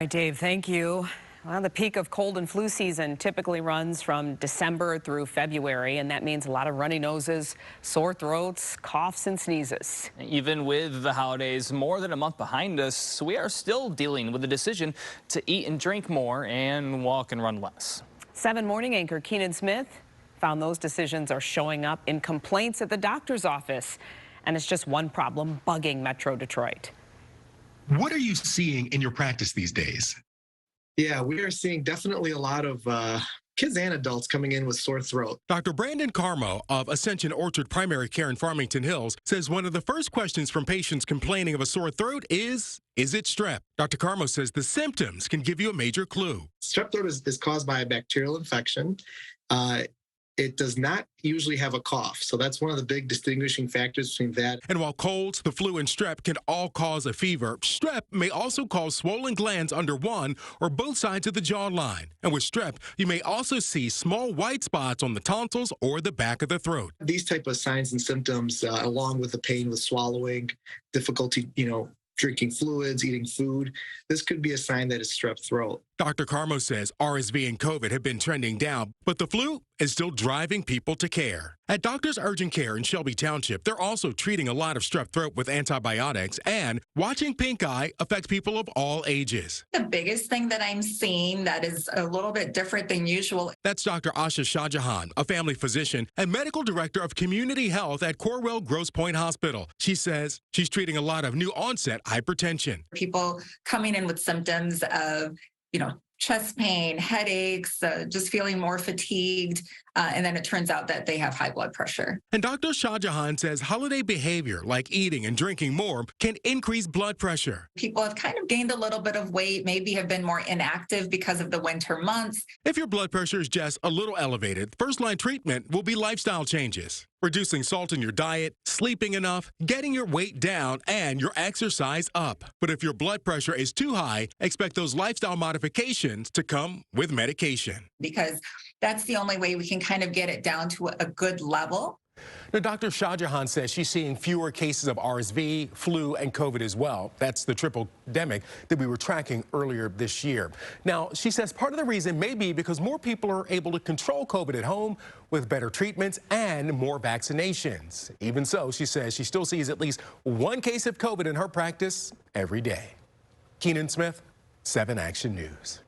Right, Dave, thank you. Well, the peak of cold and flu season typically runs from December through February, and that means a lot of runny noses, sore throats, coughs, and sneezes. Even with the holidays more than a month behind us, we are still dealing with the decision to eat and drink more and walk and run less. 7 Morning anchor Keenan Smith found those decisions are showing up in complaints at the doctor's office. And it's just one problem bugging Metro Detroit. What are you seeing in your practice these days? Yeah, we are seeing definitely a lot of kids and adults coming in with sore throat. Dr. Brandon Carmo of Ascension Orchard Primary Care in Farmington Hills says one of the first questions from patients complaining of a sore throat is it strep? Dr. Carmo says the symptoms can give you a major clue. Strep throat is caused by a bacterial infection. It does not usually have a cough. So that's one of the big distinguishing factors between that. And while colds, the flu, and strep can all cause a fever, strep may also cause swollen glands under one or both sides of the jawline. And with strep, you may also see small white spots on the tonsils or the back of the throat. These type of signs and symptoms, along with the pain with swallowing, difficulty, drinking fluids, eating food, this could be a sign that it's strep throat. Dr. Carmo says RSV and COVID have been trending down, but the flu is still driving people to care. At Doctors Urgent Care in Shelby Township, they're also treating a lot of strep throat with antibiotics, and watching pink eye affects people of all ages. The biggest thing that I'm seeing that is a little bit different than usual. That's Dr. Asha Channel, a family physician and medical director of community health at Corwell Grosse Pointe Hospital. She says she's treating a lot of new onset hypertension. People coming in with symptoms of, chest pain, headaches, just feeling more fatigued. And then it turns out that they have high blood pressure. And Dr. Shahjahan says holiday behavior like eating and drinking more can increase blood pressure. People have kind of gained a little bit of weight, maybe have been more inactive because of the winter months. If your blood pressure is just a little elevated, first-line treatment will be lifestyle changes. Reducing salt in your diet, sleeping enough, getting your weight down, and your exercise up. But if your blood pressure is too high, expect those lifestyle modifications to come with medication. Because that's the only way we can kind of get it down to a good level. Now, Dr. Shahjahan says she's seeing fewer cases of RSV, flu, and COVID as well. That's the triple-demic that we were tracking earlier this year. Now, she says part of the reason may be because more people are able to control COVID at home with better treatments and more vaccinations. Even so, she says she still sees at least one case of COVID in her practice every day. Keenan Smith, 7 Action News.